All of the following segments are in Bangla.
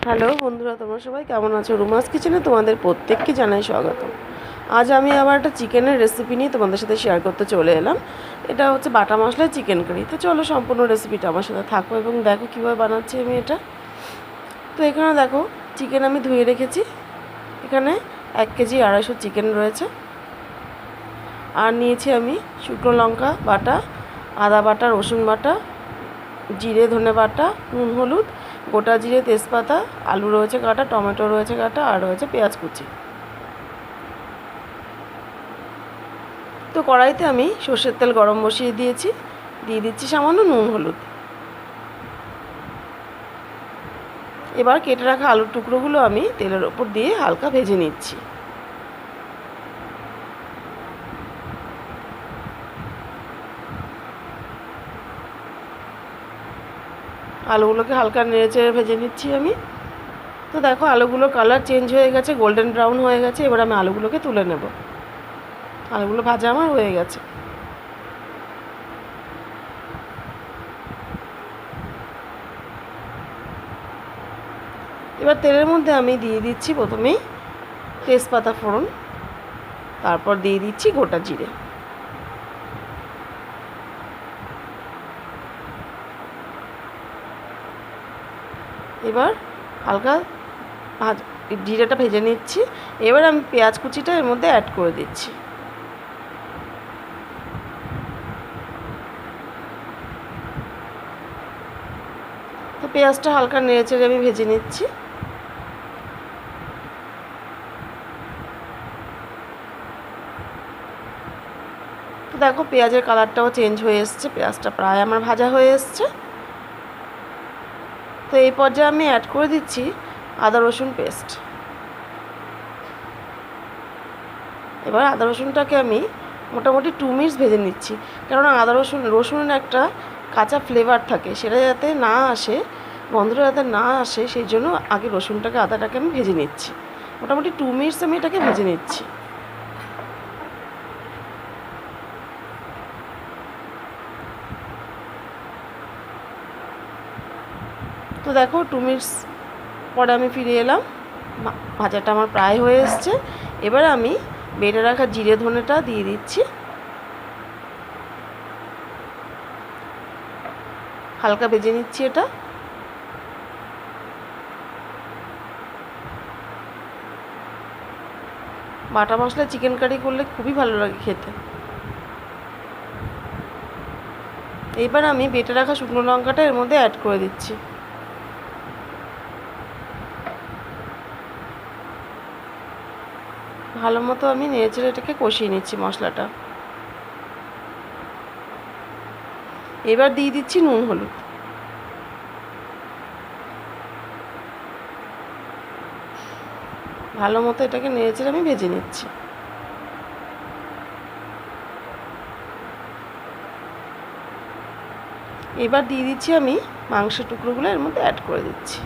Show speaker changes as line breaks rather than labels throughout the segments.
হ্যালো বন্ধুরা, তোমরা সবাই কেমন আছো? রুমাস কিচেনে তোমাদের প্রত্যেককে জানাই স্বাগত। আজ আমি আবার একটা চিকেনের রেসিপি নিয়ে তোমাদের সাথে শেয়ার করতে চলে এলাম। এটা হচ্ছে বাটা মশলায় চিকেন কারি। তো চলো সম্পূর্ণ রেসিপিটা আমার সাথে থাকো এবং দেখো কীভাবে বানাচ্ছি আমি এটা। তো এখানে দেখো চিকেন আমি ধুয়ে রেখেছি। এখানে 1 কেজি 250 চিকেন রয়েছে। আর নিয়েছি আমি শুকনো লঙ্কা বাটা, আদা বাটা, রসুন বাটা, জিরে ধনে বাটা, নুন হলুদ, গোটা জিরে, তেজপাতা, আলু রয়েছে কাটা, টমেটো রয়েছে কাটা, আর রয়েছে পেঁয়াজ কুচি। তো কড়াইতে আমি সর্ষের তেল গরম বসিয়ে দিয়েছি, দিয়ে দিচ্ছি সামান্য নুন হলুদ। এবার কেটে রাখা আলুর টুকরোগুলো আমি তেলের ওপর দিয়ে হালকা ভেজে নিচ্ছি। আলুগুলোকে হালকা নেড়েচেড়ে ভেজে নিচ্ছি আমি। তো দেখো আলুগুলোর কালার চেঞ্জ হয়ে গেছে, গোল্ডেন ব্রাউন হয়ে গেছে। এবার আমি আলুগুলোকে তুলে নেব। আলুগুলো ভাজা আমার হয়ে গেছে। এবার তেলের মধ্যে আমি দিয়ে দিচ্ছি প্রথমেই তেজপাতা ফোড়ন, তারপর দিয়ে দিচ্ছি গোটা জিরে। এবার হালকা জিরাটা ভেজে নিচ্ছি। এবার আমি পেঁয়াজ কুচিটা এর মধ্যে অ্যাড করে দিচ্ছি। তো পেঁয়াজটা হালকা নেড়েচেড়ে আমি ভেজে নিচ্ছি। তো দেখো পেঁয়াজের কালারটাও চেঞ্জ হয়ে এসছে, পেঁয়াজটা প্রায় আমার ভাজা হয়ে এসছে। তো এই পর্যায়ে আমি অ্যাড করে দিচ্ছি আদা রসুন পেস্ট। এবার আদা রসুনটাকে আমি মোটামুটি 2 মিনিটস ভেজে নিচ্ছি, কেননা আদা রসুনের একটা কাঁচা ফ্লেভার থাকে, সেটা যাতে না আসে, গন্ধটা যাতে না আসে, সেই জন্য আগে রসুনটাকে আদাটাকে আমি ভেজে নিচ্ছি। মোটামুটি 2 মিনিটস আমি এটাকে ভেজে নিচ্ছি। তো দেখো 2 মিনিটস পরে আমি ফিরে এলাম, ভাজাটা আমার প্রায় হয়ে এসছে। এবার আমি বেটে রাখা জিরে ধনেটা দিয়ে দিচ্ছি। হালকা ভেজে নিচ্ছি এটা। বাটা মশলা চিকেন কারি করলে খুবই ভালো লাগে খেতে। এবার আমি বেটে রাখা শুকনো লঙ্কাটা এর মধ্যে অ্যাড করে দিচ্ছি। ভালো মতো আমি নেড়েচেড়ে এটাকে কষিয়ে নিচ্ছি মশলাটা। এবার দিয়ে দিচ্ছি নুন হলুদ। ভালো মতো এটাকে নেড়েচেড়ে আমি ভেজে নিচ্ছি। এবার দিয়ে দিচ্ছি আমি মাংসের টুকরোগুলো এর মধ্যে অ্যাড করে দিচ্ছি।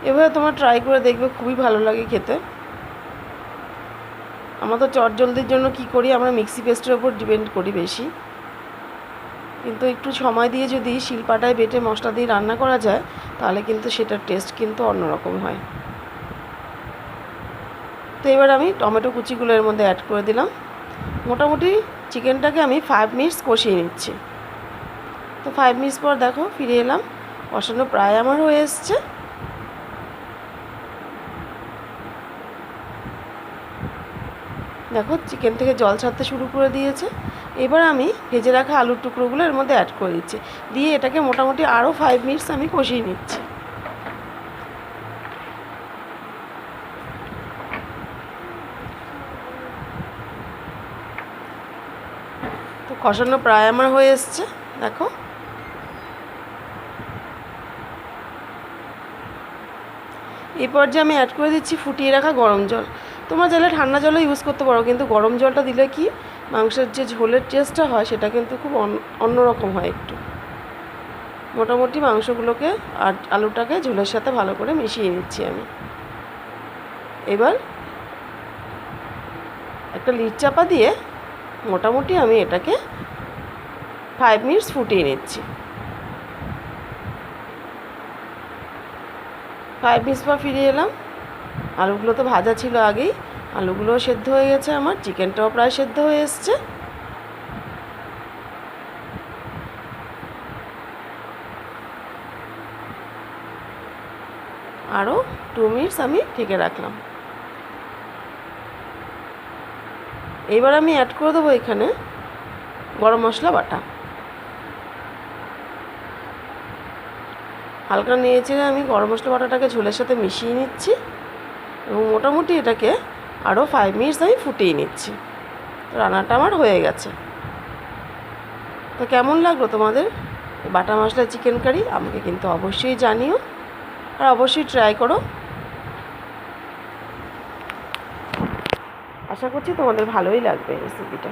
এভাবে তোমরা ট্রাই করে দেখবে, খুবই ভালো লাগে খেতে। আমরা তো চটজলদির জন্য কি করি, আমরা মিক্সি পেস্টের ওপর ডিপেন্ড করি বেশি, কিন্তু একটু সময় দিয়ে যদি শিলপাটায় বেটে মশলা দিয়ে রান্না করা যায়, তাহলে কিন্তু সেটার টেস্ট কিন্তু অন্যরকম হয়। তো এবার আমি টমেটো কুচিগুলো এর মধ্যে অ্যাড করে দিলাম। মোটামুটি চিকেনটাকে আমি 5 মিনিটস কষিয়ে নিচ্ছি। তো 5 মিনিটস পর দেখো ফিরে এলাম, কষানো প্রায় আমার হয়ে এসছে। দেখো চিকেন থেকে জল ছাড়তে শুরু করে দিয়েছে। এবার আমি ভেজে রাখা আলুর টুকরোগুলো এর মধ্যে অ্যাড করে দিচ্ছি, দিয়ে এটাকে মোটামুটি আরও 5 মিনিটস আমি কষিয়ে নিচ্ছি। তো কষানো প্রায় আমার হয়ে এসছে দেখো। এই পর্যায়ে আমি অ্যাড করে দিচ্ছি ফুটিয়ে রাখা গরম জল। তোমরা চাইলে ঠান্ডা জলও ইউজ করতে পারো, কিন্তু গরম জলটা দিলে কি মাংসের যে ঝোলের টেস্টটা হয় সেটা কিন্তু খুব অন্যরকম হয় একটু। মোটামুটি মাংসগুলোকে আর আলুটাকে ঝোলের সাথে ভালো করে মিশিয়ে নিচ্ছি আমি। এবার একটা লিড চাপা দিয়ে মোটামুটি আমি এটাকে 5 মিনিটস ফুটিয়ে নিচ্ছি। 5 মিনিটস পর ফিরে এলাম। আলুগুলো তো ভাজা ছিল আগেই, আলুগুলোও সেদ্ধ হয়ে গেছে, আমার চিকেনটাও প্রায় সেদ্ধ হয়ে এসছে। আরও 2 মিনিটস আমি ঢেকে রাখলাম। এবার আমি অ্যাড করে দেবো এখানে গরম মশলা বাটা। হালকা নিয়েছে আমি গরম মশলা বাটাটাকে ঝোলের সাথে মিশিয়ে নিচ্ছি এবং মোটামুটি এটাকে আরও 5 মিনিটস আমি ফুটিয়ে নিচ্ছি। তো রান্নাটা আমার হয়ে গেছে। তো কেমন লাগলো তোমাদের বাটা মশলা চিকেন কারি? আমাকে কিন্তু অবশ্যই জানিও, আর অবশ্যই ট্রাই করো। আশা করছি তোমাদের ভালোই লাগবে রেসিপিটা।